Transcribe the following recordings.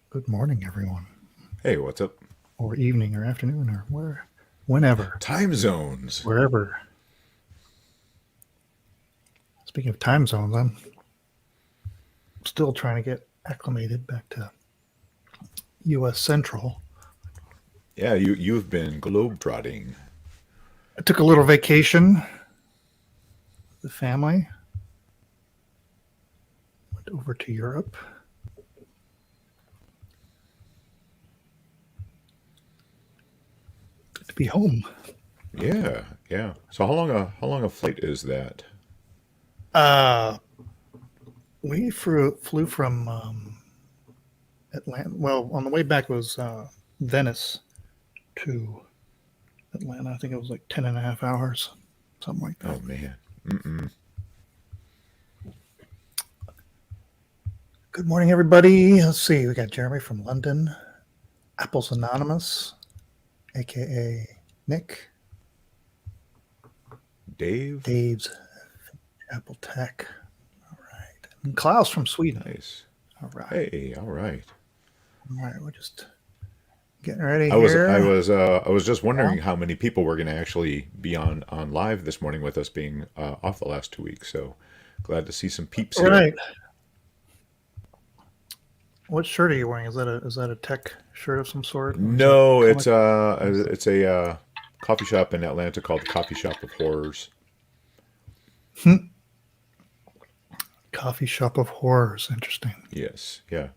Good morning, everyone, Hey, what's up? or evening, or afternoon, or whenever, Time zones. wherever. Speaking of time zones, I'm still trying to get acclimated back to U.S. Central. Yeah, you've been globetrotting. I took a little vacation with the family, went over to Europe. Good to be home. Yeah, yeah. So how long a flight is that? Uh, we flew from Atlanta. Well, on the way back was Venice to Atlanta. I think it was like 10 and a half hours, something like that. Oh man. Mm-mm. Good morning, everybody. Let's see. We got Jeremy from London, Apple's Anonymous, aka Nick, Dave? Dave's Apple Tech. All right. And Klaus from Sweden. Nice. All right. Hey, all right. All right. We're just getting ready I was I here. was uh I was just Yeah. wondering how many people were going to actually be on live this morning with us being off the last 2 weeks. So glad to see some peeps All here. right. What shirt are you wearing? Is that a tech shirt of some sort, or is it No, comic? it's a coffee shop in Atlanta called the Coffee Shop of Horrors. Coffee shop of horrors. Interesting. Yes, yeah.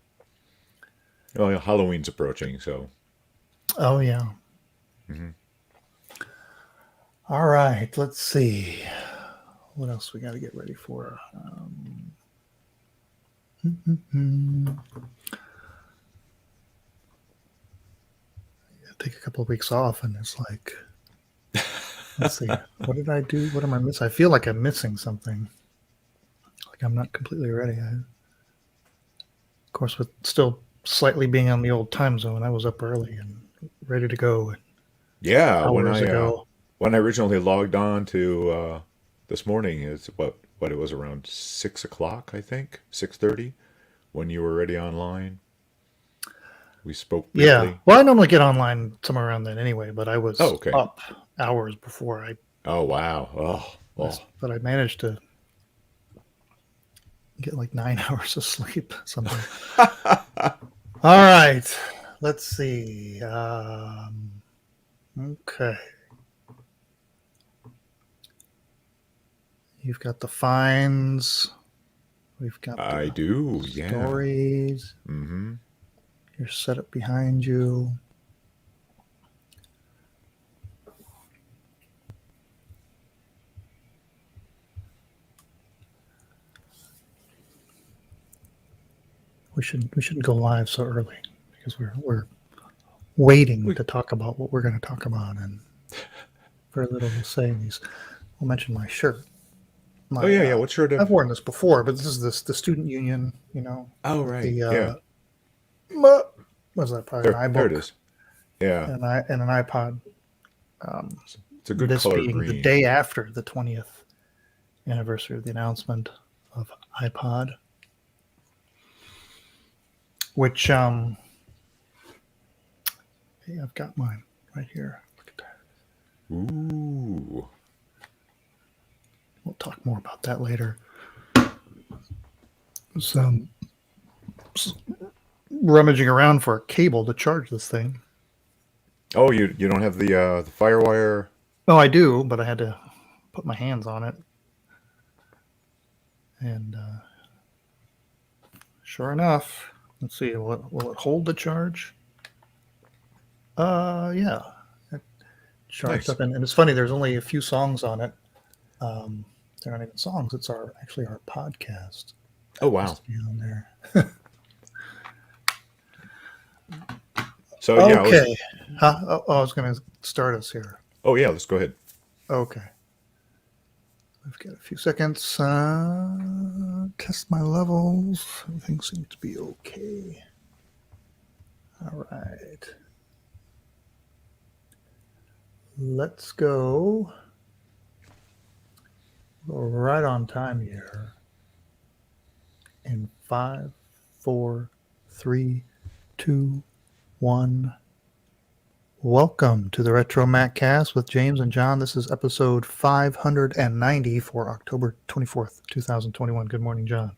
Oh, yeah, Halloween's approaching, so. Oh yeah. Mhm. All right. Let's see. What else we got to get ready for? Take a couple of weeks off, and it's like, let's see, what did I do? What am I missing? I feel like I'm missing something. Like I'm not completely ready. Of course, with still slightly being on the old time zone, I was up early and ready to go Yeah, hours ago. when I originally logged on to this morning, it's what it was around 6 o'clock, I think, 6:30, when you were already online. We spoke Yeah. briefly. Well, I normally get online somewhere around then anyway, but I Oh, was okay. up hours before Oh, wow. Oh, oh. but I managed to get like 9 hours of sleep somehow. All right. Let's see. Okay. You've got the fines. We've got I the do. Yeah. stories. Mm-hmm. Your setup behind you. We shouldn't go live so early because we're waiting We, to talk about what we're going to talk about, and very little to say. These. I'll mention my shirt. oh, My yeah, yeah. What sort I've of. worn this before, but this is the student union. Oh, With right. the Yeah. what was that? Probably an There it iBook is. Yeah. and an iPod. Um, It's a good this color being the green. day after the 20th anniversary of the announcement of iPod, which hey, I've got mine right here. Look at that. Ooh. We'll talk more about that later. So rummaging around for a cable to charge this thing. Oh, you don't have the Firewire. Oh, I do, but I had to put my hands on it, and sure enough, let's see, will it hold the charge? Yeah, it charged Nice. up, and it's funny. There's only a few songs on it. Um, they're not even songs. It's actually our podcast Oh, happens wow. to be on there. So yeah, I was. Okay. Huh? Oh, I was going to start us here. Oh yeah, let's go ahead. Okay. We've got a few seconds. Test my levels. Everything seems to be okay. All right. Let's go right on time here. In five, four, three, 2, 1. Welcome to the RetroMacCast with James and John. This is episode 590 for October 24th, 2021. Good morning, John.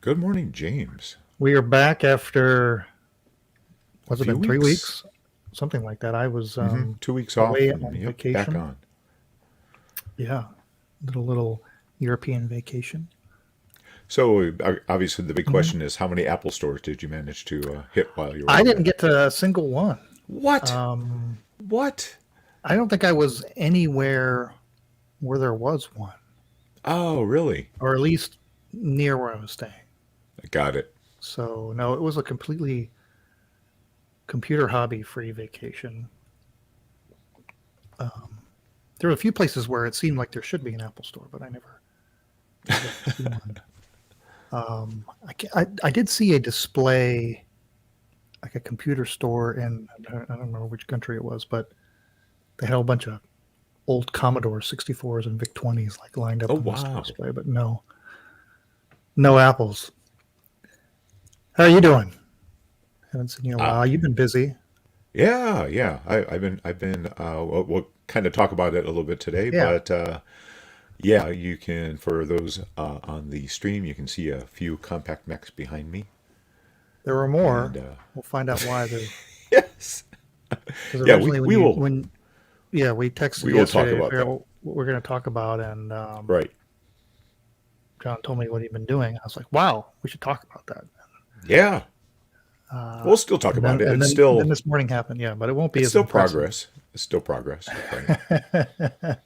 Good morning, James. We are back after, what's it few been, 3 weeks? Something like that. I was 2 weeks off away and on back vacation. on. Yeah, little European vacation. So obviously the big question is, how many Apple stores did you manage to hit while you were I away? didn't get to a single one. What? What? I don't think I was anywhere where there was one, Oh, really? or at least near where I was staying. I got it. So, no, it was a completely computer hobby-free vacation. There were a few places where it seemed like there should be an Apple store, but I never got to see one. I did see a display, like a computer store in, I don't remember which country it was, but they had a whole bunch of old Commodore 64s and VIC-20s like lined up Oh, on this wow. display, but no Apples. How are you doing? Haven't seen you in a while. You've been busy. Yeah. I've been. We'll kind of talk about it a little bit today, Yeah. but yeah, you can, for those on the stream, you can see a few compact mechs behind me. There were more. And, We'll find out why. yes. Because Yeah, originally we will. we texted We will talk yesterday to about figure that. out what we're going to talk about, and Right. John told me what he'd been doing. I was like, "Wow, we should talk about that." Yeah. We'll still talk And about then, it. and It's then, still then this morning happened, yeah, but it won't be it's as still impressive. progress. It's still progress. Right.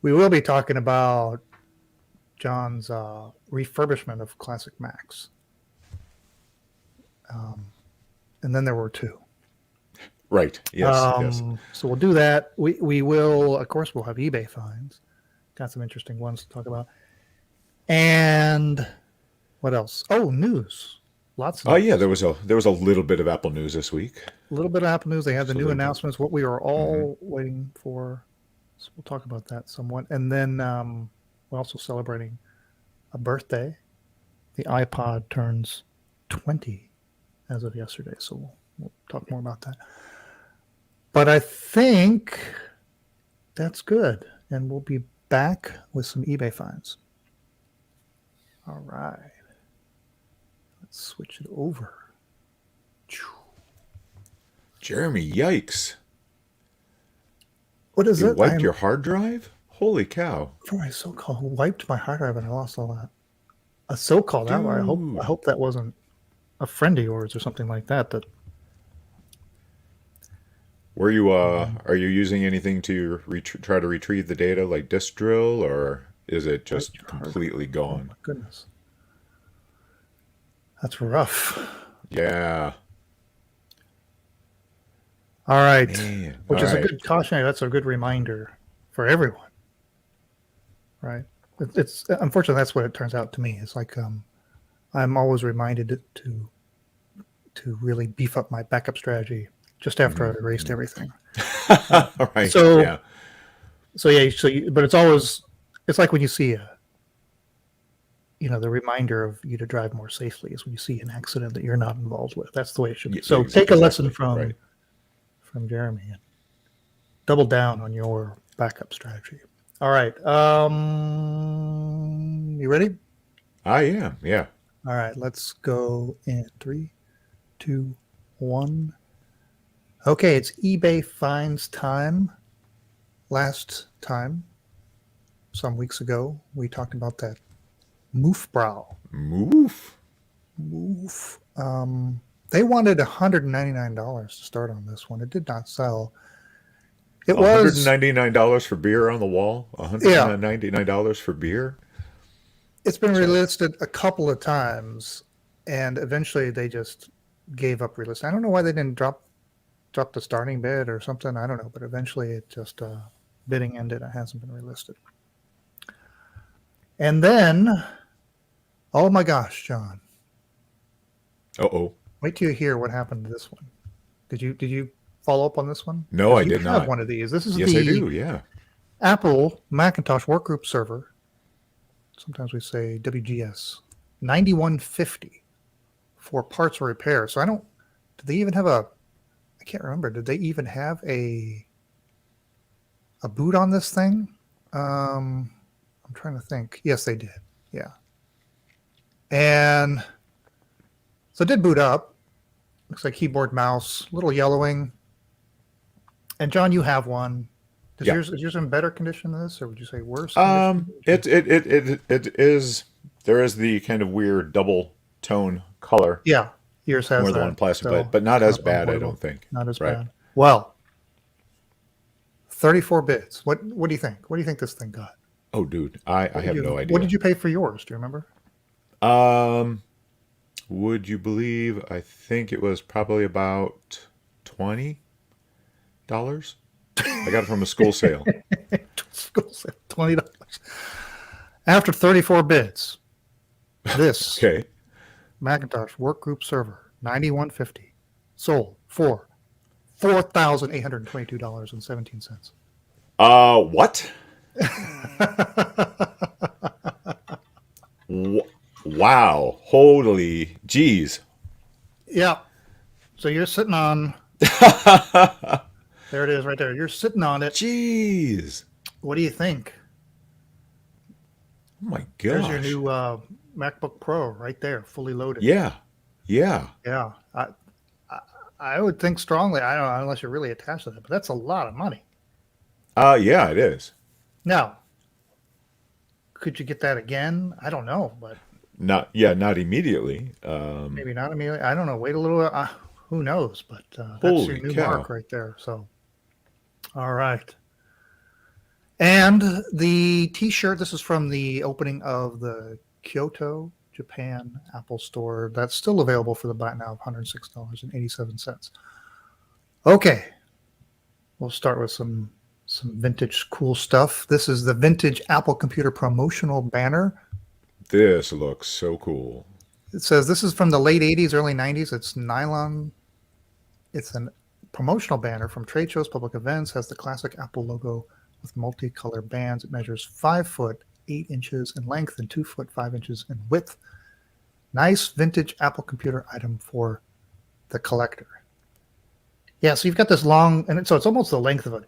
We will be talking about John's refurbishment of classic Macs. And then there were two. Right. Yes. So we'll do that. We will, of course, we'll have eBay finds. Got some interesting ones to talk about. And what else? Oh, news. Lots of Oh news. yeah, there was a little bit of Apple news this week. A little bit of Apple news. They had the Just a new little bit. announcements, what we are all waiting for. So we'll talk about that somewhat. And then we're also celebrating a birthday. The iPod turns 20 as of yesterday. So we'll talk more about that. But I think that's good. And we'll be back with some eBay finds. All right. Let's switch it over. Jeremy, yikes! What is You it? wiped your hard drive? Holy cow! For my so-called wiped my hard drive and I lost all that. A so-called hour. I hope that wasn't a friend of yours or something like that. That Were you are you using anything to try to retrieve the data, like disk drill, or is it just wiped your hard completely drive. Oh gone? my goodness, that's rough. Yeah. All right, Man. which All is right. a good cautionary. That's a good reminder for everyone, right? It's unfortunately that's what it turns out to me. It's like I'm always reminded to really beef up my backup strategy just after I've erased everything. All right. So- yeah. But it's like when you see the reminder of you to drive more safely is when you see an accident that you're not involved with. That's the way it should be. Yeah, So take a lesson exactly, from Jeremy and double down on your backup strategy. All right. You ready? I am. Yeah. All right. Let's go in 3, 2, 1. Okay, it's eBay finds time. Last time, some weeks ago, we talked about that Moofbrow. Move. Moof. They wanted $199 to start on this one. It did not sell. It was $199 for beer on the wall. $199 for beer. It's been relisted a couple of times, and eventually they just gave up relisting. I don't know why they didn't drop the starting bid or something. I don't know, but eventually it just bidding ended. It hasn't been relisted. And then, oh my gosh, John! Uh-oh. Wait till you hear what happened to this one. Did you follow up on this one? No, I You did have not. one of these. This is Yes, the I do. Yeah. Apple Macintosh Workgroup server. Sometimes we say WGS 9150 for parts or repair. So I don't Did they even have a? I can't remember. Did they even have a boot on this thing? I'm trying to think. Yes, they did. Yeah. And so it did boot up. Looks like keyboard, mouse, little yellowing. And John, you have one. Is yours in better condition than this, or would you say worse condition? It is. There is the kind of weird double tone color. Yeah, yours has more than that. one plastic, So but not as it's bad, I unavoidable. don't think. Not as Right. bad. Well, 34 bits. What do you think? What do you think this thing got? Oh, dude, I have no idea. What did you pay for yours? Do you remember? Would you believe? I think it was probably about $20. I got it from a school sale. School sale, $20. After 34 bits, this Okay. Macintosh Workgroup server, 9150, sold for $4,822.17. What? Wow. Holy jeez. Yeah. So you're sitting on. There it is, right there. You're sitting on it. Jeez. What do you think? Oh my There's gosh. your new MacBook Pro right there, fully loaded. Yeah. Yeah. I would think strongly. I don't know unless you're really attached to that, but that's a lot of money. Yeah, it is. Now, could you get that again? I don't know, but Not immediately. maybe not immediately. I don't know. Wait a little. Who knows? But that's Holy your new cow. mark right there. So, all right. And the T-shirt. This is from the opening of the Kyoto, Japan Apple Store. That's still available for the buy now of $106.87. Okay, we'll start with some vintage cool stuff. This is the vintage Apple Computer promotional banner. This looks so cool. It says this is from the late 80s, early 90s. It's nylon. It's a promotional banner from trade shows, public events, has the classic Apple logo with multicolor bands. It measures 5 foot 8 inches in length and 2 foot 5 inches in width. Nice vintage Apple Computer item for the collector. Yeah, so you've got this long, and so it's almost the length of a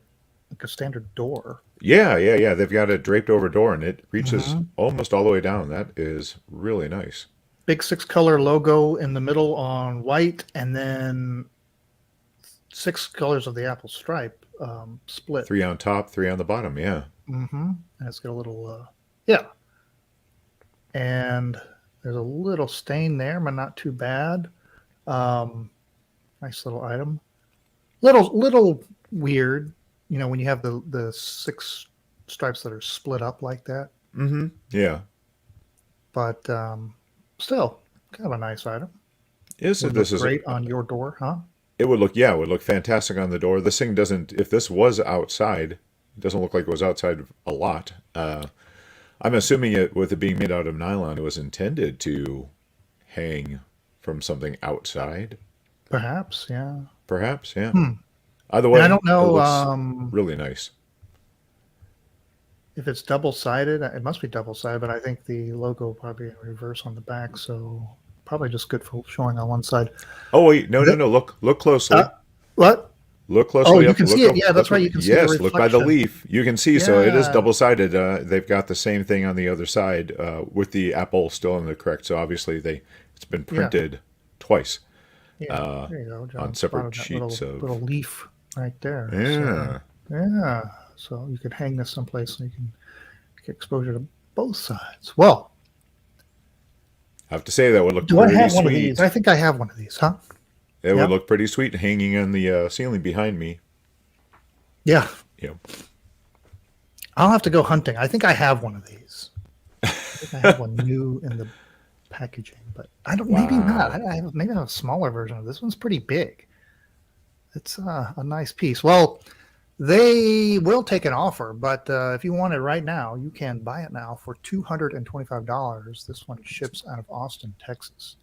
standard door. Yeah. They've got a draped over door, and it reaches almost all the way down. That is really nice. Big 6-color logo in the middle on white, and then 6 colors of the Apple stripe split. 3 on top, 3 on the bottom. Yeah. And it's got a little, and there's a little stain there, but not too bad. Nice little item. Little weird, when you have the 6 stripes that are split up like that. Yeah. But still, kind of a nice item. This is great on your door, huh? It would look fantastic on the door. This thing doesn't. If this was outside, it doesn't look like it was outside a lot. I'm assuming with it being made out of nylon, it was intended to hang from something outside. Perhaps, yeah. Either way, I don't know. It looks really nice. If it's double-sided, it must be double-sided, but I think the logo probably in reverse on the back, so probably just good for showing on one side. Oh wait, no. Look closely. What? Look closely. Oh, you can see it. Yeah, that's right. You can see the Yes, look by the reflection. leaf. You can see. So it is Yeah. double-sided. They've got the same thing on the other side with the Apple still in the correct. So obviously it's been printed twice. Yeah, there you go, John. on separate Spotted that sheets little leaf right there. Yeah. So, so you could hang this someplace and you can get exposure to both sides. Well, I have to say that would look do I pretty have one of sweet. these? I think I have one of these, huh? It would look pretty sweet hanging on the ceiling behind me. Yeah. You know. I'll have to go hunting. I think I have one of these. I think I have one new in the packaging, but I don't. Maybe not. Maybe I have a smaller version of this. One's pretty big. It's a nice piece. Well, they will take an offer, but if you want it right now, you can buy it now for $225. This one ships out of Austin, Texas.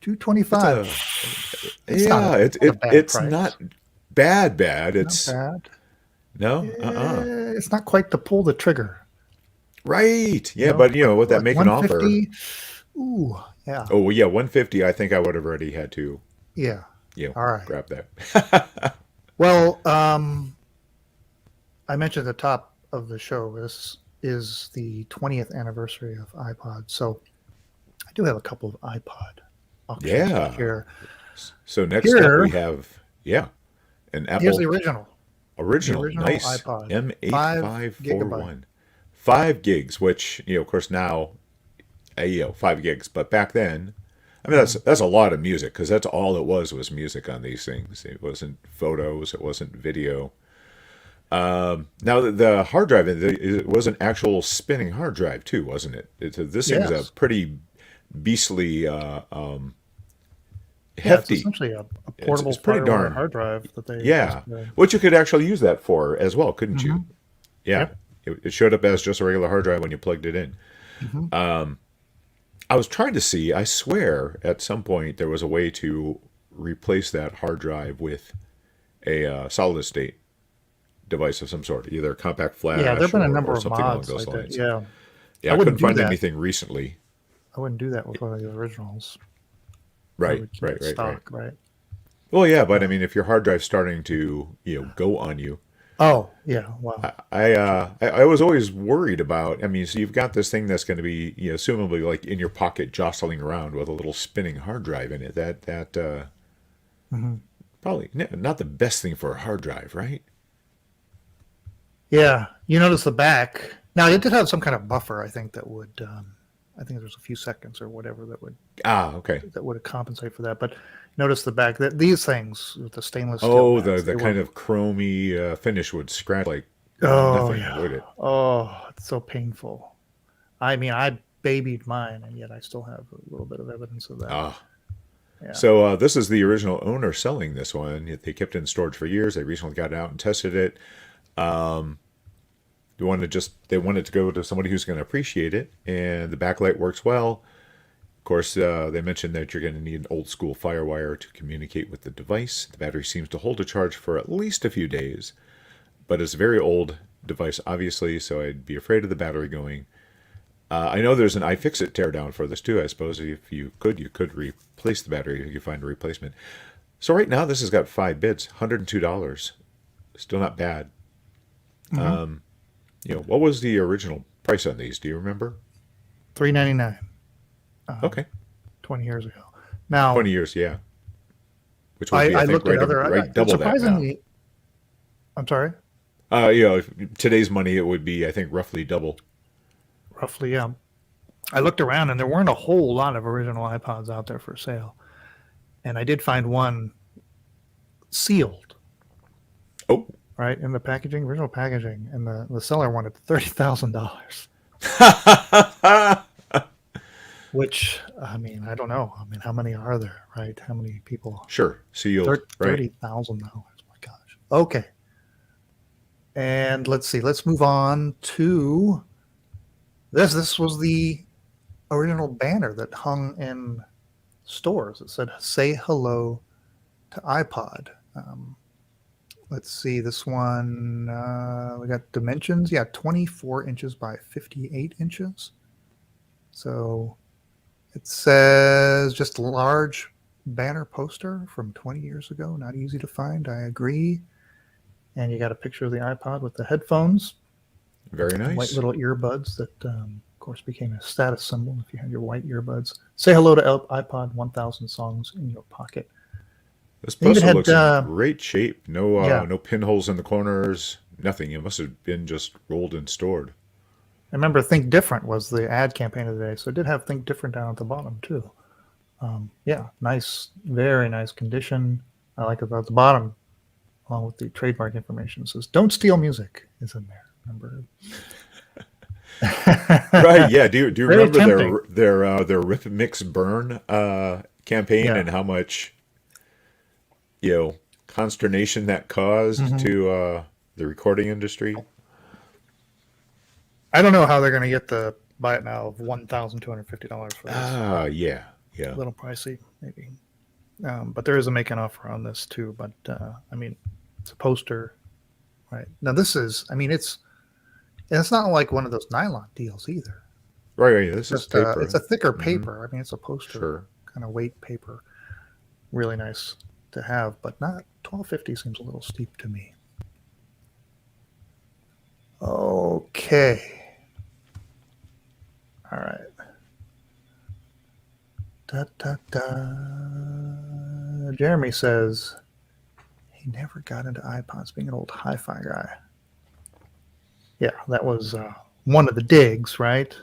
$225. It's not bad. It's not bad. no. It's not quite to pull the trigger. Right. Yeah, No, but with that like make an offer. 150. Ooh, yeah. Oh yeah, 150. I think I would have already had to. Yeah. All right. grab that. Well, I mentioned at the top of the show, this is the 20th anniversary of iPod. So I do have a couple of iPod options Yeah. here. So next up we Here, have an here's the Apple original. The original, original nice iPod. 5 GB. M8541, 5 gigs, which of course now 5 gigs, but back then, I mean that's a lot of music because that's all it was music on these things. It wasn't photos, it wasn't video. Now the hard drive, it was an actual spinning hard drive too, wasn't it? This thing's a Yes. pretty beastly, Yeah, it's hefty. essentially a It's, portable it's pretty firewire darn, hard drive that they just. yeah. Which you could actually use that for as well, couldn't you? Mhm. Yeah, Yep. it showed up as just a regular hard drive when you plugged it in. Hmm. I was trying to see. I swear, at some point there was a way to replace that hard drive with a solid state device of some sort, either a compact Yeah, there flash have been a or number of something along mods those like that. lines. Yeah, Yeah, I I couldn't wouldn't do find that. anything recently. I wouldn't do that with one of the originals. I Right, would keep right, it right, right. stock, right? Well, yeah, but I mean, if your hard drive's starting to go on you, Oh, yeah. Wow. I was always worried about. I mean, so you've got this thing that's going to be assumably like in your pocket, jostling around with a little spinning hard drive in it. That Hmm. probably not the best thing for a hard drive, right? Yeah, you notice the back. Now, it did have some kind of buffer, I think, that would. I think there's a few seconds or whatever Ah, okay. that would compensate for that. But notice the back. That these things with the stainless steel Oh, backs, the they kind were. of chromy finish would scratch like Oh nothing, yeah. would it? Oh, it's so painful. I mean, I babied mine, and yet I still have a little bit of evidence of that. Ah. Yeah. So this is the original owner selling this one. They kept it in storage for years. They recently got it out and tested it. They wanted to go to somebody who's going to appreciate it, and the backlight works well. Of course, they mentioned that you're going to need an old school firewire to communicate with the device. The battery seems to hold a charge for at least a few days, but it's a very old device, obviously, so I'd be afraid of the battery going. I know there's an iFixit teardown for this too. I suppose if you could replace the battery if you find a replacement. So right now, this has got 5 bits, $102. Still not bad. Hmm. What was the original price on these? Do you remember? $3.99, Okay, 20 years ago. Now, 20 years, yeah. Which would be, I I think, looked at other. right double that now. Surprisingly, I'm sorry. Today's money, it would be, I think, roughly double. Roughly, yeah. I looked around, and there weren't a whole lot of original iPods out there for sale, and I did find one sealed, Oh, right, in the packaging, original packaging, and the seller wanted $30,000. Which, I mean, I don't know. I mean, how many are there, right? How many people? sure, sealed, right? $30,000. My gosh. Okay. And let's see. Let's move on to this. This was the original banner that hung in stores. It said, "Say hello to iPod." Let's see. This one, we got dimensions. Yeah, 24 inches by 58 inches. So it says just a large banner poster from 20 years ago. Not easy to find. I agree. And you got a picture of the iPod with the headphones, Very white nice. little earbuds that, of course, became a status symbol if you had your white earbuds. Say hello to iPod, 1,000 songs in your pocket. This They even poster had, looks in great shape. yeah, No pinholes in the corners. Nothing. It must have been just rolled and stored. I remember Think Different was the ad campaign of the day, so it did have Think Different down at the bottom too. Yeah, nice, very nice condition. I like about the bottom, along with the trademark information. It says "Don't steal music" is in there. Remember? Right? Yeah. Do you Very remember tempting. their Rip Mix Burn campaign Yeah. and how much consternation that caused Hmm. to the recording industry? I don't know how they're going to get the buy it now of $1,250 for this. Ah, yeah, A little pricey, maybe. But there is a make an offer on this too. But I mean, it's a poster, right? Now this is, I mean, it's not like one of those nylon deals either. right. This is Just paper. it's a thicker Hmm. paper. I mean, it's a poster Sure. kind of weight paper. Really nice to have, but not 1250 seems a little steep to me. Okay. All right. Da, da, da. Jeremy says he never got into iPods, being an old hi-fi guy. Yeah, that was one of the digs, right?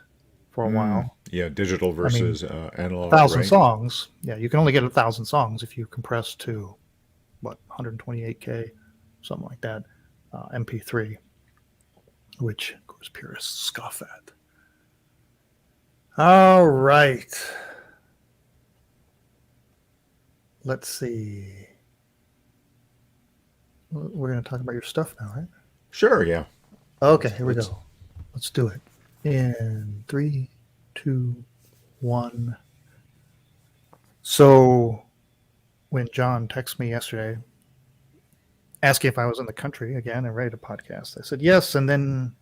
For a while. Yeah, digital versus analog, 1,000 right? songs. Yeah, you can only get 1,000 songs if you compress to, 128K, something like that, MP3, which, of course, purists scoff at. All right. Let's see. We're going to talk about your stuff now, right? Sure, yeah. Okay, here we go. Let's do it. In 3, 2, 1. So when John texted me yesterday, asking if I was in the country again and ready to podcast, I said yes. And then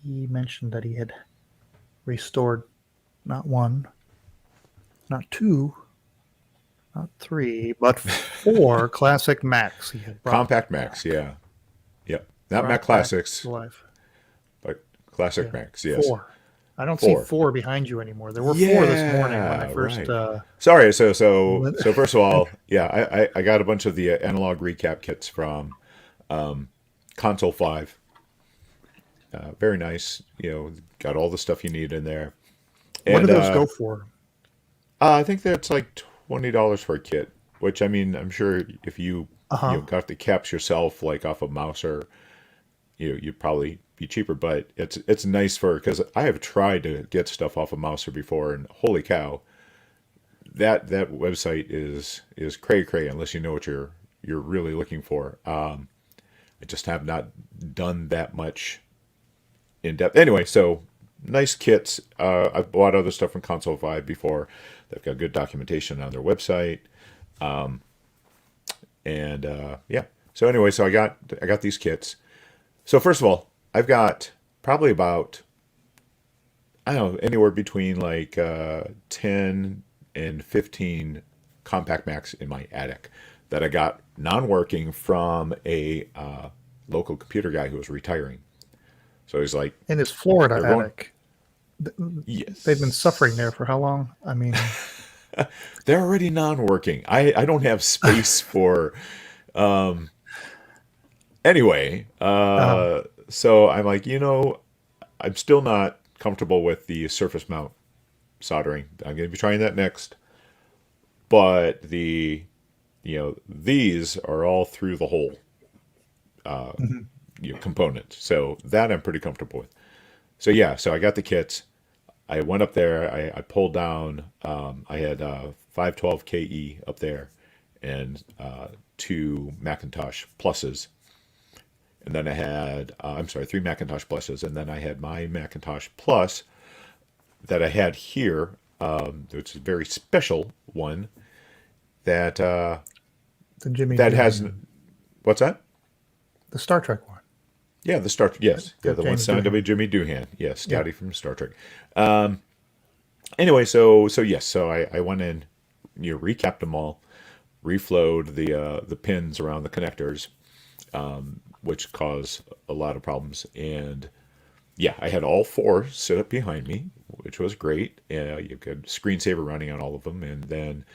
he mentioned that he had restored not 1, not 2, not 3, but 4 classic Macs. He had brought Compact Macs, back. yeah. Yep. Not Brought Mac back Classics, to life. but classic Yeah. Macs, yes. 4. I don't 4. see 4 behind you anymore. There were 4 this morning when I first. Right. Sorry. So first of all, yeah, I got a bunch of the analog recap kits from Console 5. Very nice. Got all the stuff you need in there. What And, do those go for? I think that's like $20 for a kit. Which, I mean, I'm sure if you got the caps yourself, like off of Mouser, you'd probably be cheaper. But it's nice because I have tried to get stuff off of Mouser before, and holy cow, that website is cray unless you know what you're really looking for. I just have not done that much in depth. Anyway, so nice kits. I've bought other stuff from Console 5 before. They've got good documentation on their website. Yeah. So anyway, so I got these kits. So first of all, I've got probably about, I don't know, anywhere between like 10 and 15 compact Macs in my attic that I got non-working from a local computer guy who was retiring. So he's like, In his Florida they're going- attic. yes, They've been suffering there for how long? I mean, they're already non-working. I don't have space for. Anyway, so I'm like, I'm still not comfortable with the surface mount soldering. I'm going to be trying that next. But these are all through the hole component. So that I'm pretty comfortable with. So yeah, so I got the kits. I went up there. I pulled down. I had 512 KE up there, and 2 Macintosh pluses, and then I had 3 Macintosh pluses, and then I had my Macintosh Plus that I had here, which is a very special one that the Jimmy that Doohan, has what's that? the Star Trek one. Yeah, the Star yes, yeah, the one James signed Doohan. by Jimmy Doohan, yes, Scotty from Star Trek. Anyway, so yes, so I went in, recapped them all, reflowed the pins around the connectors, which cause a lot of problems, and yeah, I had all 4 sit up behind me, which was great. You could screensaver running on all of them, and then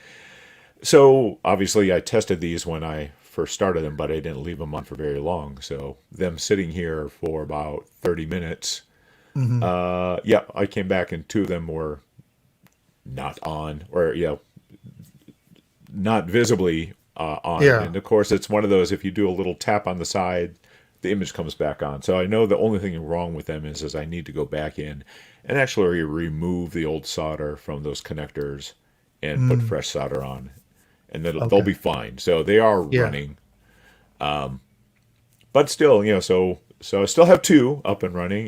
so obviously I tested these when I first started them, but I didn't leave them on for very long. So them sitting here for about 30 minutes. Yeah, I came back and 2 of them were not on, or not visibly on. Yeah. And of course, it's one of those, if you do a little tap on the side, the image comes back on. So I know the only thing wrong with them is I need to go back in and actually remove the old solder from those connectors and put fresh solder on, and then they'll be fine. So they are running, but still, so I still have 2 up and running.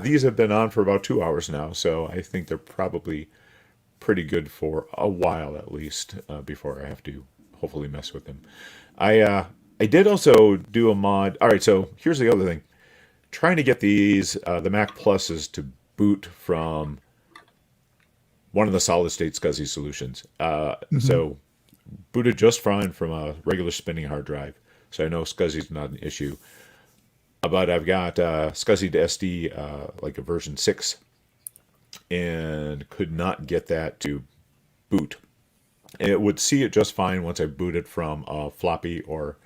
These have been on for about 2 hours now, so I think they're probably pretty good for a while at least before I have to hopefully mess with them. I did also do a mod. All right, so here's the other thing: trying to get these the Mac Pluses to boot from one of the solid state SCSI solutions. So booted just fine from a regular spinning hard drive. So I know SCSI's not an issue. But I've got SCSI to SD, like a version 6, and could not get that to boot. It would see it just fine once I booted from a floppy or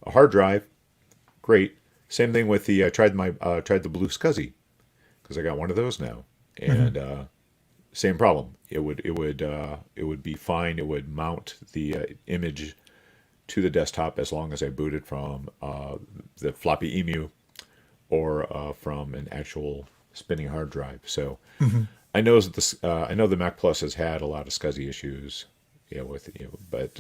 a hard drive. Great. Same thing with the I tried the blue SCSI because I got one of those now, and same problem. It would be fine. It would mount the image to the desktop as long as I booted from the floppy emu or from an actual spinning hard drive. So I know that I know the Mac Plus has had a lot of SCSI issues, but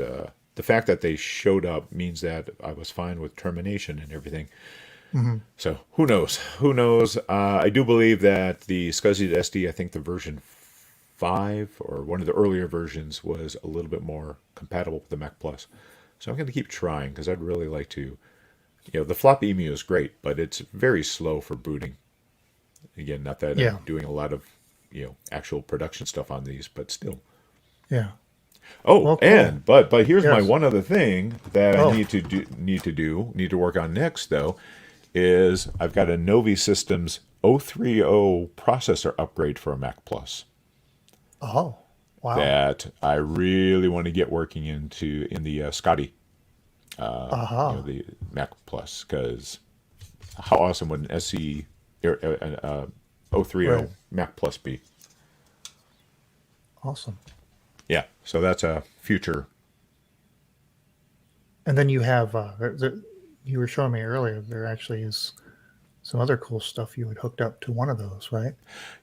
the fact that they showed up means that I was fine with termination and everything. So who knows? Who knows? I do believe that the SCSI to SD, I think the version 5 or one of the earlier versions was a little bit more compatible with the Mac Plus. So I'm going to keep trying because I'd really like to. The floppy emu is great, but it's very slow for booting. Again, not that I'm doing a lot of actual production stuff on these, but still. Yeah. Oh, well, cool. and but here's my one other thing that I need to work on next though, is I've got a Novi Systems 030 processor upgrade for a Mac Plus. Oh, wow. That I really want to get working in the Scotty, the Mac Plus, because how awesome would an SC 030 Right. Mac Plus be? Awesome. Yeah, so that's a future. And then you have, you were showing me earlier, there actually is some other cool stuff you had hooked up to one of those, right?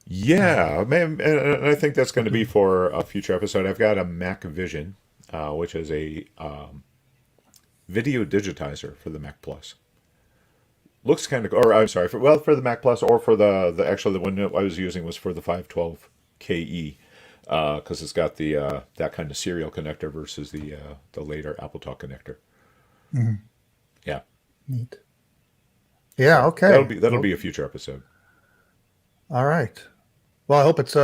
Yeah, man, and I think that's going to be for a future episode. I've got a Mac Vision, which is a video digitizer for the Mac Plus. Looks kind of, or I'm sorry, for the Mac Plus, or for the one I was using was for the 512KE, because it's got the that kind of serial connector versus the later Apple Talk connector. Yeah, Neat. Yeah, okay. That'll be a future episode. All right. Well, I hope it's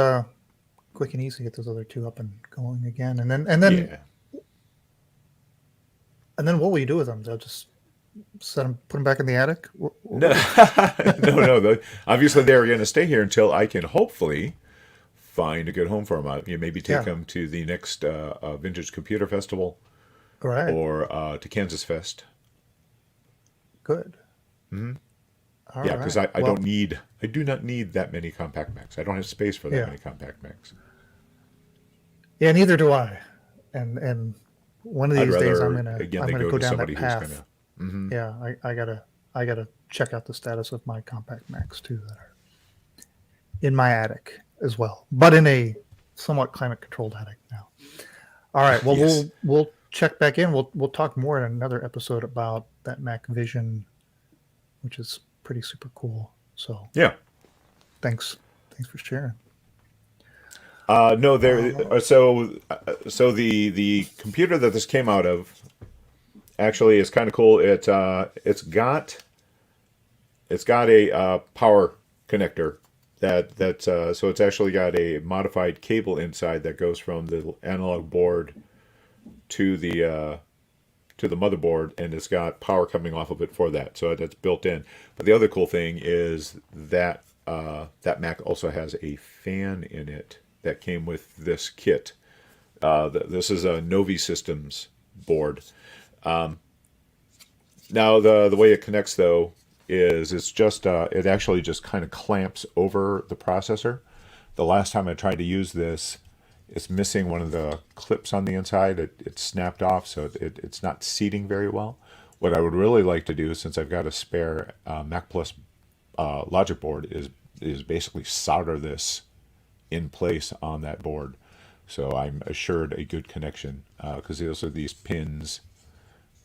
quick and easy to get those other two up and going again. And then Yeah. and then what will you do with them? They'll just put them back in the attic? No, no. Obviously, they're going to stay here until I can hopefully find a good home for them. Maybe take them to the next Vintage Computer Festival, Right. or to Kansas Fest. Good. Yeah, because I do not need that many compact Macs. I don't have space for that many compact Macs. Yeah, neither do I. And one of these days I'm gonna go down that path. Yeah, I gotta check out the status of my compact Macs too that are in my attic as well, but in a somewhat climate controlled attic now. All right, well Yes. we'll check back in. We'll talk more in another episode about that Mac Vision, which is pretty super cool. So Yeah. thanks for sharing. No, there. So the computer that this came out of actually is kind of cool. It's got a power connector so it's actually got a modified cable inside that goes from the analog board to the motherboard, and it's got power coming off of it for that. So that's built in. But the other cool thing is that that Mac also has a fan in it that came with this kit. This is a Novi Systems board. Now the way it connects though is it actually just kind of clamps over the processor. The last time I tried to use this, it's missing one of the clips on the inside. It snapped off, so it's not seating very well. What I would really like to do, since I've got a spare Mac Plus logic board, is basically solder this in place on that board, so I'm assured a good connection. Because also these pins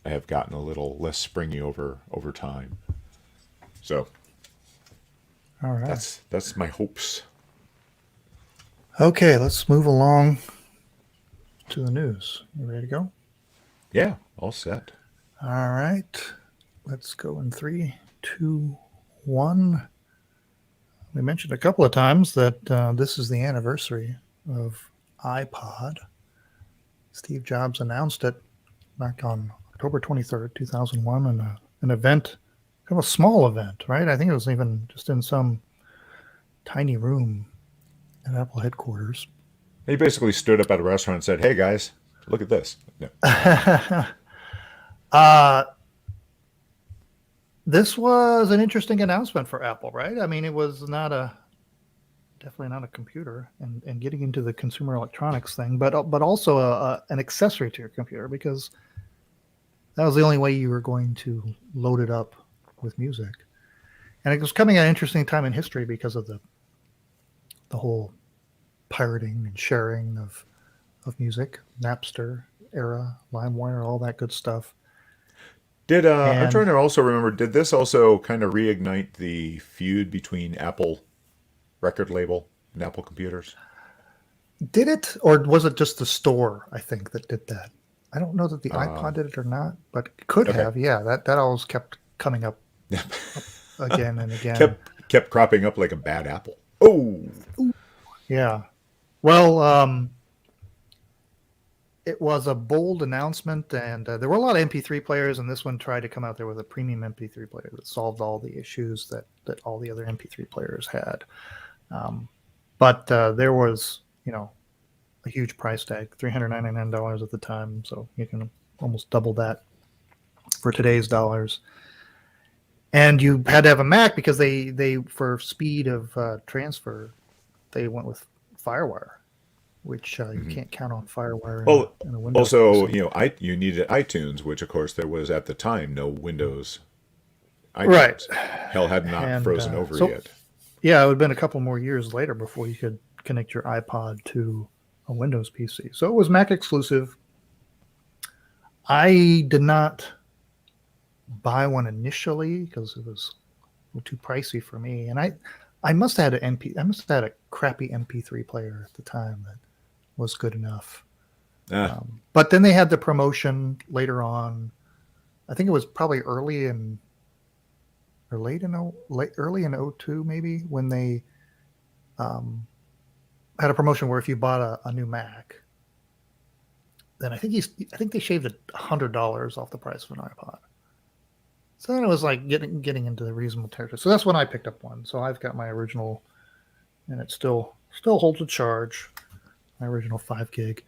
have gotten a little less springy over time. So, All right. That's my hopes. Okay, let's move along to the news. You ready to go? Yeah, all set. All right. Let's go in 3, 2, 1. We mentioned a couple of times that this is the anniversary of iPod. Steve Jobs announced it back on October 23rd, 2001, in an event, kind of a small event, right? I think it was even just in some tiny room at Apple headquarters. He basically stood up at a restaurant and said, "Hey guys, look at this." No. uh, this was an interesting announcement for Apple, right? I mean, it was definitely not a computer, and getting into the consumer electronics thing, but also an accessory to your computer, because that was the only way you were going to load it up with music. And it was coming at an interesting time in history because of the whole pirating and sharing of music, Napster era, LimeWire, all that good stuff. I'm trying And to also remember, did this also kind of reignite the feud between Apple record label and Apple computers? did it, or was it just the store, I think, that did that? I don't know that the iPod did it or not, but it could Okay. have. Yeah, that always kept coming up again and again. kept cropping up like a bad apple. Oh, Yeah. Well, it was a bold announcement, and there were a lot of MP3 players, and this one tried to come out there with a premium MP3 player that solved all the issues that all the other MP3 players had. But there was, a huge price tag, $399 at the time, so you can almost double that for today's dollars. And you had to have a Mac because they for speed of transfer, they went with FireWire, which you can't count on FireWire well, in a Windows also, PC. you needed iTunes, which of course there was at the time no Windows iTunes. Right. Hell had not And frozen over so, yet. yeah, it would have been a couple more years later before you could connect your iPod to a Windows PC. So it was Mac exclusive. I did not buy one initially because it was a little too pricey for me, and I must have had I must have had a crappy MP3 player at the time that was good enough. But then they had the promotion later on. I think it was probably early in 02 maybe, when they had a promotion where if you bought a new Mac, then I think they shaved $100 off the price of an iPod. So then it was like getting into the reasonable territory. So that's when I picked up one. So I've got my original, and it still holds a charge. My original 5 gig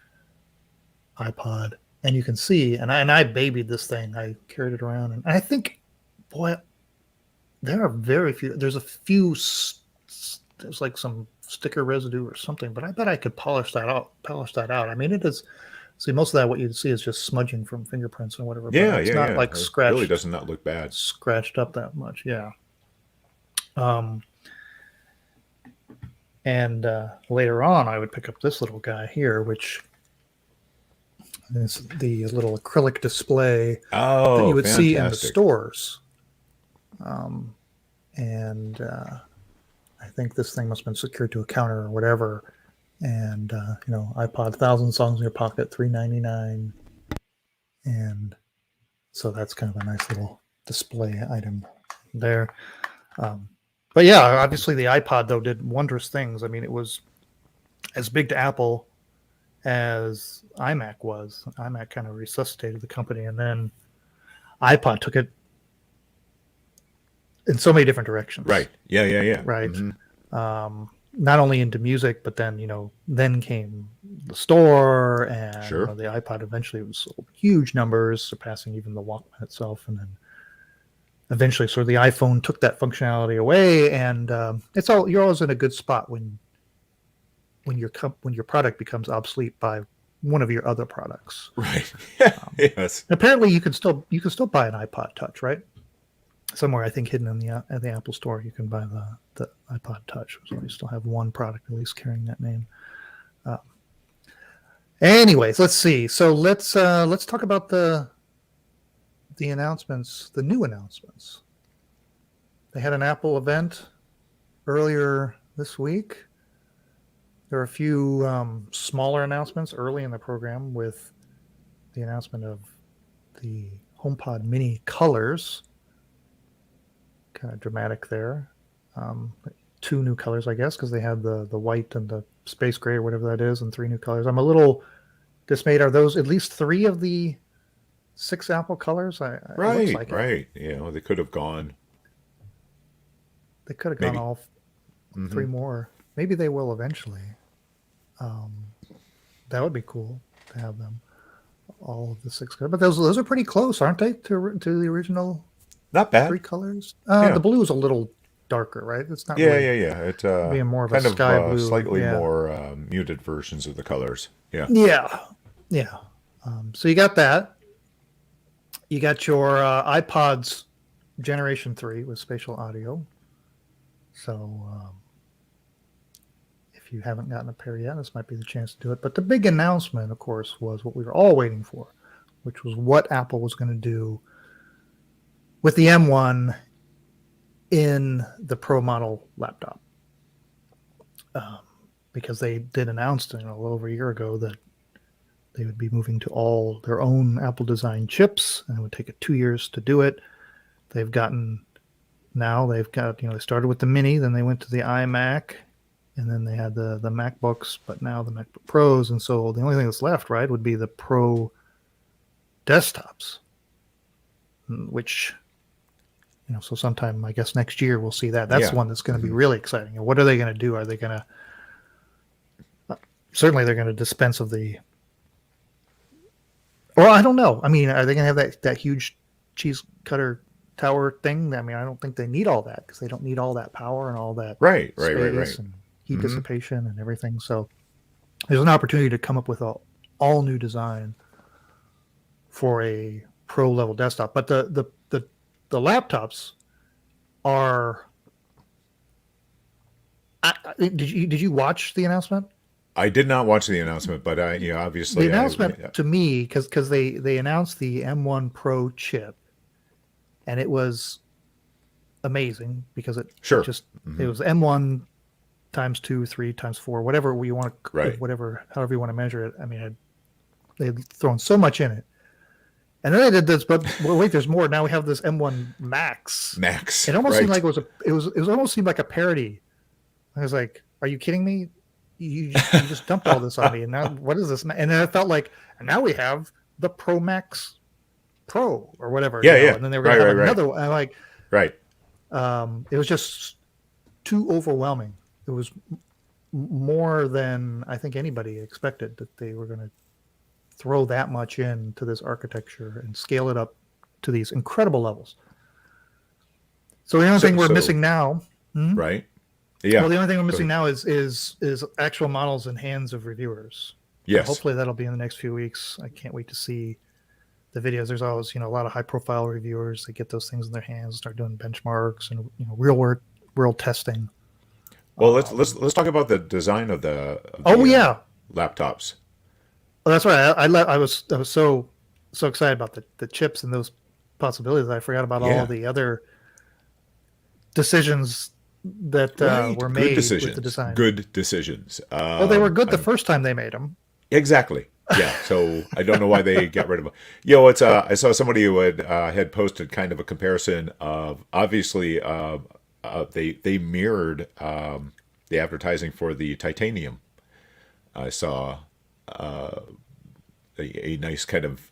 iPod, and you can see, and I babied this thing. I carried it around, and I think, boy, there are very few. There's a few. There's like some sticker residue or something, but I bet I could polish that out. I mean, it is. See, most of that, what you see is just smudging from fingerprints and whatever. Yeah, but it's not like it scratched. really does not look bad. Scratched up that much, yeah. And later on, I would pick up this little guy here, which is the little acrylic display that you would see in the stores. And I think this thing must have been secured to a counter or whatever. And iPod, 1,000 songs in your pocket, $3.99, and so that's kind of a nice little display item there. But yeah, obviously the iPod though did wondrous things. I mean, it was as big to Apple as iMac was. iMac kind of resuscitated the company, and then iPod took it in so many different directions. Right. Yeah. Right. Mm-hmm. Not only into music, but then then came the store, and Sure. The iPod eventually was sold huge numbers, surpassing even the Walkman itself, and then eventually, sort of the iPhone took that functionality away, and you're always in a good spot when your product becomes obsolete by one of your other products. Right. Yes. Apparently, you can still buy an iPod Touch, right? Somewhere, I think, hidden in the Apple Store, you can buy the iPod Touch. So you still have one product at least carrying that name. Anyways, let's see. So let's talk about the announcements, the new announcements. They had an Apple event earlier this week. There are a few smaller announcements early in the program, with the announcement of the HomePod Mini Colors. Kind of dramatic there. 2 new colors, I guess, because they had the white and the space gray or whatever that is, and 3 new colors. I'm a little dismayed. Are those at least 3 of the 6 Apple colors? It looks like it. Right. You know, they could have gone They could have gone maybe. all 3 Hmm. more. Maybe they will eventually. That would be cool to have them all of the 6 colors. But those are pretty close, aren't they, to the original Not 3 bad. colors? Yeah. The blue is a little darker, right? It's not Yeah, really yeah, yeah. It being more of a kind of sky blue. slightly Yeah. more muted versions of the colors. Yeah. Yeah. Yeah. So you got that. You got your iPods Generation 3 with spatial audio. So if you haven't gotten a pair yet, this might be the chance to do it. But the big announcement, of course, was what we were all waiting for, which was what Apple was going to do with the M1 in the Pro model laptop. Because they did announce, a little over a year ago, that they would be moving to all their own Apple design chips, and it would take it 2 years to do it. They've got, they started with the Mini, then they went to the iMac, and then they had the MacBooks, but now the MacBook Pros. And so the only thing that's left, right, would be the Pro desktops, which, so sometime, I guess, next year we'll see that. That's the one that's going to be really exciting. And what are they going to do? Are they going to, certainly they're going to dispense of the, or I don't know. I mean, are they going to have that huge cheese cutter tower thing? I mean, I don't think they need all that, because they don't need all that power and all that Right. and heat dissipation and everything. So there's an opportunity to come up with an all new design for a pro level desktop. But the laptops are. Did you watch the announcement? I did not watch the announcement, but obviously The announcement to me, because they announced the M1 Pro chip, and it was amazing because it was M1 times 2, 3 times 4, whatever we want to, however you want to measure it. I mean, they'd thrown so much in it. And then they did this, but wait, there's more. Now we have this M1 Max. It almost seemed like it almost seemed like a parody. I was like, "Are you kidding me? You just dumped all this on me, and now what is this?" And then I felt like, and now we have the Pro Max Pro or whatever. Yeah. And then they were going to have another one. I'm like, right. It was just too overwhelming. It was more than I think anybody expected, that they were going to throw that much into this architecture and scale it up to these incredible levels. So the only thing we're missing now, right? Yeah. Well, the only thing we're missing now is actual models in hands of reviewers. Yes. Hopefully that'll be in the next few weeks. I can't wait to see the videos. There's always, a lot of high profile reviewers that get those things in their hands, start doing benchmarks and real world testing. Well, let's talk about the design of the laptops. Well, that's right. I was so excited about the chips and those possibilities that I forgot about all the other decisions that were made with the design. Good decisions. Well, they were good the first time they made them. Exactly. Yeah. So I don't know why they got rid of them. It's I saw somebody who had posted kind of a comparison of, obviously they mirrored the advertising for the titanium. I saw a nice kind of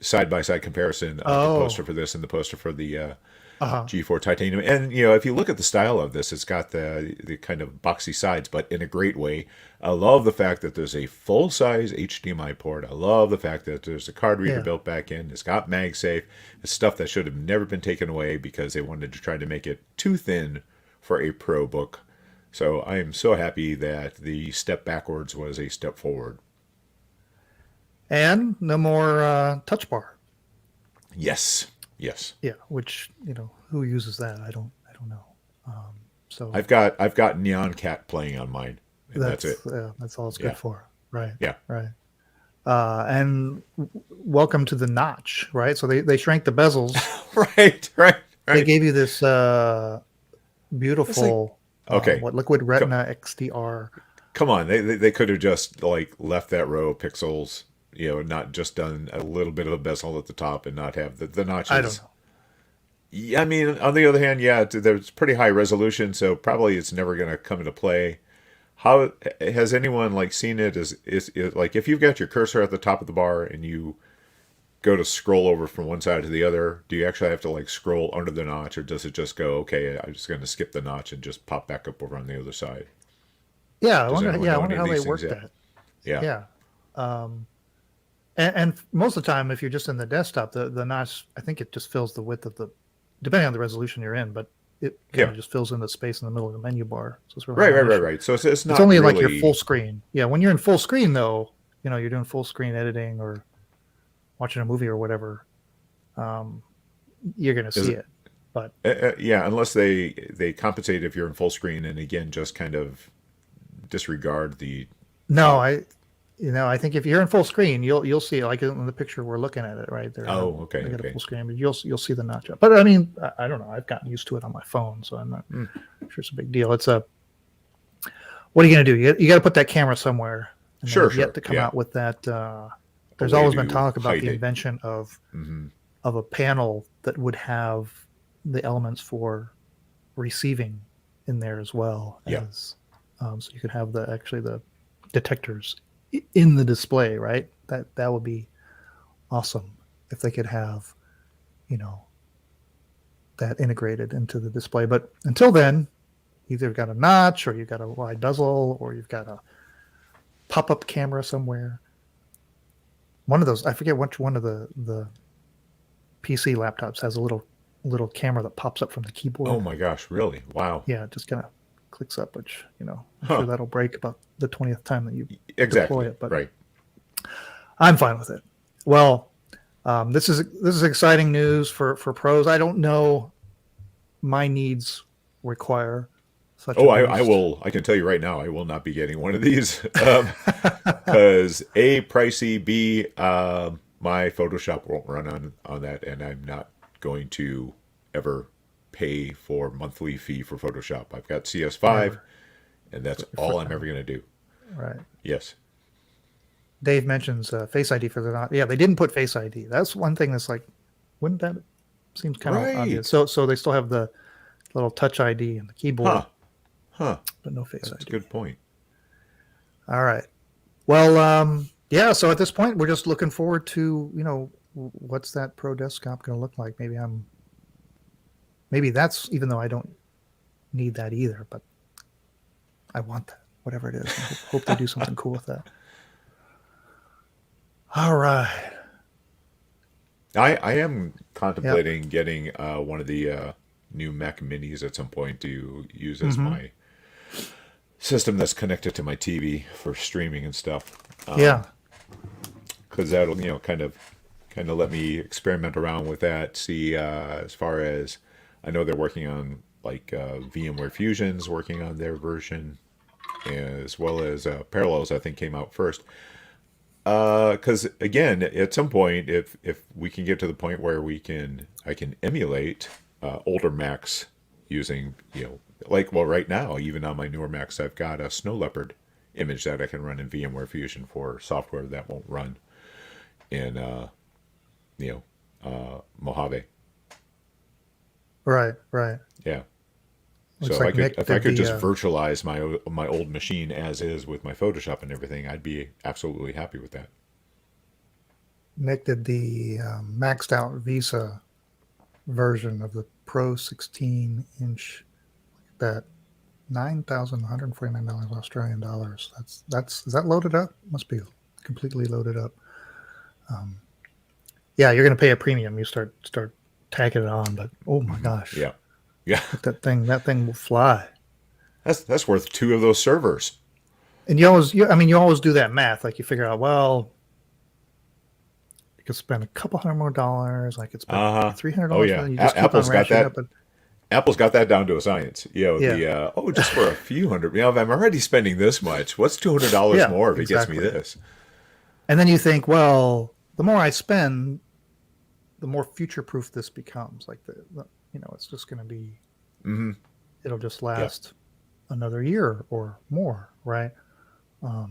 side-by-side comparison of the poster for this and the poster for the G4 titanium. And if you look at the style of this, it's got the kind of boxy sides, but in a great way. I love the fact that there's a full-size HDMI port. I love the fact that there's a card reader built back in. It's got MagSafe. It's stuff that should have never been taken away because they wanted to try to make it too thin for a Pro book. So I am so happy that the step backwards was a step forward. And no more touch bar. Yes. Yeah, which who uses that? I don't know. So I've got Neon Cat playing on mine. And that's it. That's all it's good for. Right. Yeah. Right. And welcome to the notch. Right. So they shrank the bezels. Right. They gave you this beautiful liquid retina XDR. Come on, they could have just left that row of pixels. Not just done a little bit of a bezel at the top and not have the notches. I don't know. Yeah, I mean, on the other hand, there's pretty high resolution, so probably it's never going to come into play. How has anyone like seen it? Is it like if you've got your cursor at the top of the bar and you go to scroll over from one side to the other, do you actually have to like scroll under the notch, or does it just go, okay, I'm just going to skip the notch and just pop back up over on the other side? Yeah, I Does wonder. anyone Yeah, I know any wonder of how they these things work yet? that. Yeah. Yeah, um, and most of the time, if you're just in the desktop, the notch, I think it just fills the width of the, depending on the resolution you're in, but it kind Yeah. of just fills in the space in the middle of the menu bar. So it's really Right, not right, an right, issue. right. So it's It's not only like your full really. screen. Yeah, when you're in full screen though, you're doing full screen editing or watching a movie or whatever, um, you're gonna Is see it. But yeah, unless they compensate if you're in full screen and again just kind of disregard the no, top. I think if you're in full screen, you'll see it, like in the picture we're looking at it right there. Oh, okay, They got a okay. full screen, but you'll see the notch up. But I mean, I don't know. I've gotten used to it on my phone, so I'm not Mm. sure it's a big deal. What are you gonna do? You got to put that camera somewhere, and Sure, they've yet sure. to come Yeah, out with that. a There's way always been to talk about hide the it. invention of Hmm. a panel that would have the elements for receiving in there as well Yeah, as, so you could have the detectors in the display, right? That would be awesome if they could have, you know, that integrated into the display. But until then, either you've got a notch or you've got a wide bezel or you've got a pop-up camera somewhere. One of those, I forget which one of the PC laptops has a little camera that pops up from the oh keyboard. my gosh, really? Wow. Yeah, it just kind of clicks up, which, I'm sure Huh. that'll break about the 20th time that you deploy Exactly. it, but Right. I'm fine with it. Well, this is exciting news for pros. I don't know my needs require such Oh, a I beast. will. I can tell you right now, I will not be getting one of these because A, pricey, B, my Photoshop won't run on that, and I'm not going to ever pay for monthly fee for Photoshop. I've got CS5, Never. and that's You're all I'm freaking ever going to do. right. Yes. Dave mentions Face ID for the not. Yeah, they didn't put Face ID. That's one thing that's like, wouldn't that seems kind of obvious? Right. So they still have the little Touch ID and the keyboard, Huh. Huh. but no Face That's a ID. good point. All right. Well, yeah. So at this point, we're just looking forward to what's that Pro desktop going to look like. Maybe that's, even though I don't need that either, but I want that, whatever it is. I hope they do something cool with that. All right. I am Yep. contemplating getting one of the new Mac Minis at some point to use as Mm-hmm. my system that's connected to my TV for streaming and stuff. Yeah. Because that'll kind of let me experiment around with that. See, as far as I know, they're working on like VMware Fusion's working on their version, as well as Parallels. I think came out first. Because again, at some point, if we can get to the point where I can emulate older Macs using like, well, right now, even on my newer Macs, I've got a Snow Leopard image that I can run in VMware Fusion for software that won't run in Mojave. Right. Right. Yeah. So Looks like Nick if I did could just the virtualize my old machine as is with my Photoshop and everything, I'd be absolutely happy with that. maxed out Visa version of the Pro 16-inch, that $9,149 Australian dollars. Is that loaded up? Must be completely loaded up. Yeah, you're going to pay a premium. You start tagging it on, but oh my gosh, Yeah. Yeah. that thing will fly. That's worth two of those servers. And you always do that math. Like you figure out, well, you could spend a couple $100 more. I could spend Uh-huh. $300 Oh for yeah. that. You just keep on Apple's got ratcheting that. up. But Apple's got that down to a science. yeah, Just for a few hundred. If I'm already spending this much, what's $200 yeah, more if it gets me exactly. this? And then you think, well, the more I spend, the more future-proof this becomes. Like it's just going to be, Mm-hmm. it'll just Yeah. last another year or more, right? So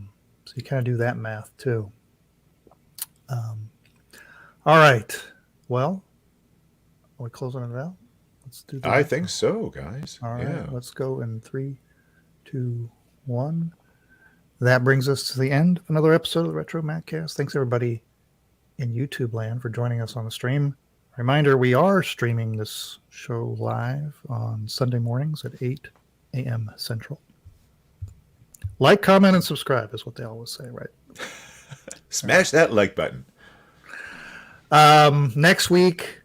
you kind of do that math too. All right. Well, are we closing it out? Let's do that. I think so, guys. All right. Yeah. Let's go in 3, 2, 1. That brings us to the end of another episode of the RetroMacCast. Thanks, everybody in YouTube land, for joining us on the stream. Reminder, we are streaming this show live on Sunday mornings at 8 a.m. Central. Like, comment, and subscribe is what they always say, right? Smash that like button. Next week,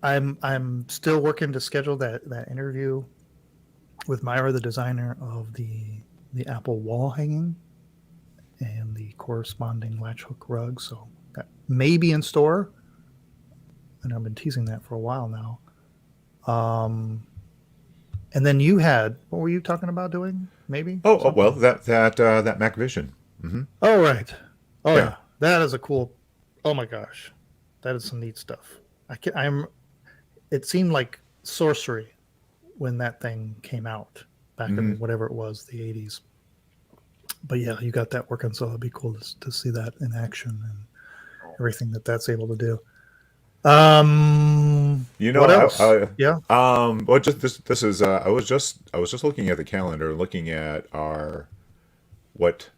I'm still working to schedule that interview with Myra, the designer of the Apple wall hanging and the corresponding latch hook rug. So that may be in store, and I've been teasing that for a while now. And then what were you talking about doing? Maybe. Oh well, that Mac Vision. Mm-hmm. Oh right. Oh Yeah. yeah. That is a cool. Oh my gosh, that is some neat stuff. It seemed like sorcery when that thing came out back in whatever it was, the 80s. But yeah, you got that working, so it'd be cool to see that in action and everything that's able to do. What else? Yeah. Well, just this is. I was just looking at the calendar, looking at what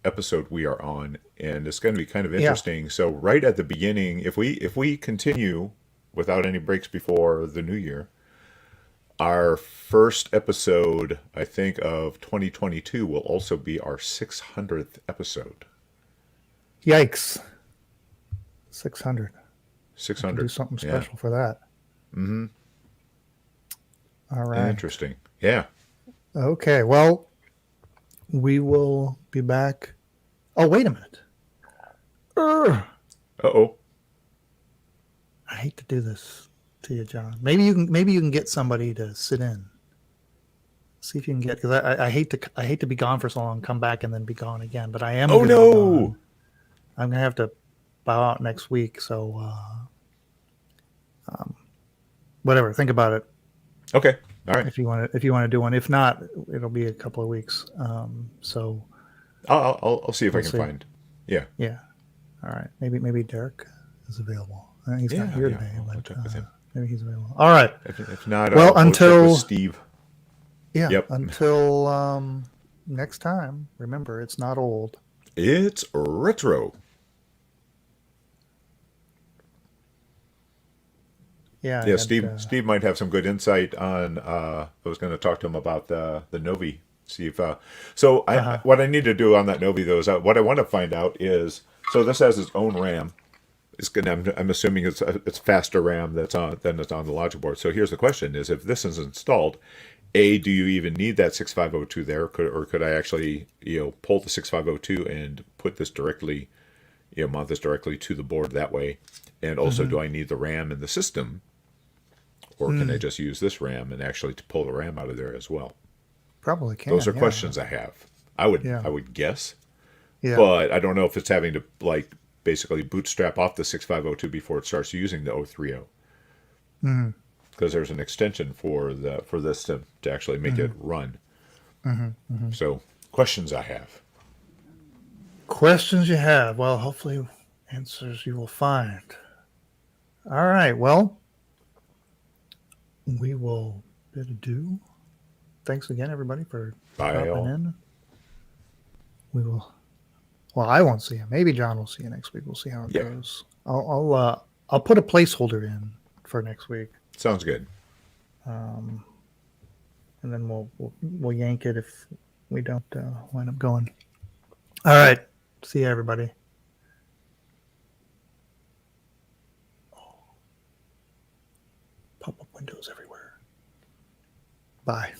episode we are on, and it's going to be kind of interesting. So right at the beginning, if we continue without any breaks before the new year, our first episode, I think, of 2022 will also be our 600th episode. Yikes. 600. 600. Do something special for that. Mm-hmm. All right. Interesting. Yeah. Okay. Well, we will be back. Oh, wait a minute. Uh-oh. I hate to do this to you, John. Maybe you can get somebody to sit in. See if you can get, because I hate to be gone for so long, come back and then be gone again. But I am. Oh no! I'm gonna have to bow out next week. So, whatever. Think about it. Okay. All right. If you want to do one. If not, it'll be a couple of weeks. So I'll see if I can find. Yeah. Yeah. All right. Maybe Derek is available. He's not here today, but check with him. maybe he's available. All right. If not, well, I'll until check with Steve. Yeah. Yep. Until next time. Remember, it's not old. It's retro. Yeah. Yeah. Steve might have some good insight on. I was going to talk to him about the Novi. See if what I need to do on that Novi though is what I want to find out is, so this has its own RAM. I'm assuming it's faster RAM than it's on the logic board. So here's the question: is if this is installed, do you even need that 6502 there, or could I actually pull the 6502 and put this directly, mount this directly to the board that way? And also, do I need the RAM in the system, or can I just use this RAM and actually to pull the RAM out of there as well? Probably can. Those are questions I have. I would guess, but I don't know if it's having to basically bootstrap off the 6502 before it starts using the 030. Because there's an extension for this to actually make it run. So questions I have. Questions you have. Well, hopefully answers you will find. All right. Well, we will bid adieu. Thanks again, everybody, for dropping in. We will. Well, I won't see you. Maybe John will see you next week. We'll see how it goes. I'll put a placeholder in for next week. Sounds good. And then we'll yank it if we don't wind up going. All right. See you, everybody. Pop-up windows everywhere. Bye.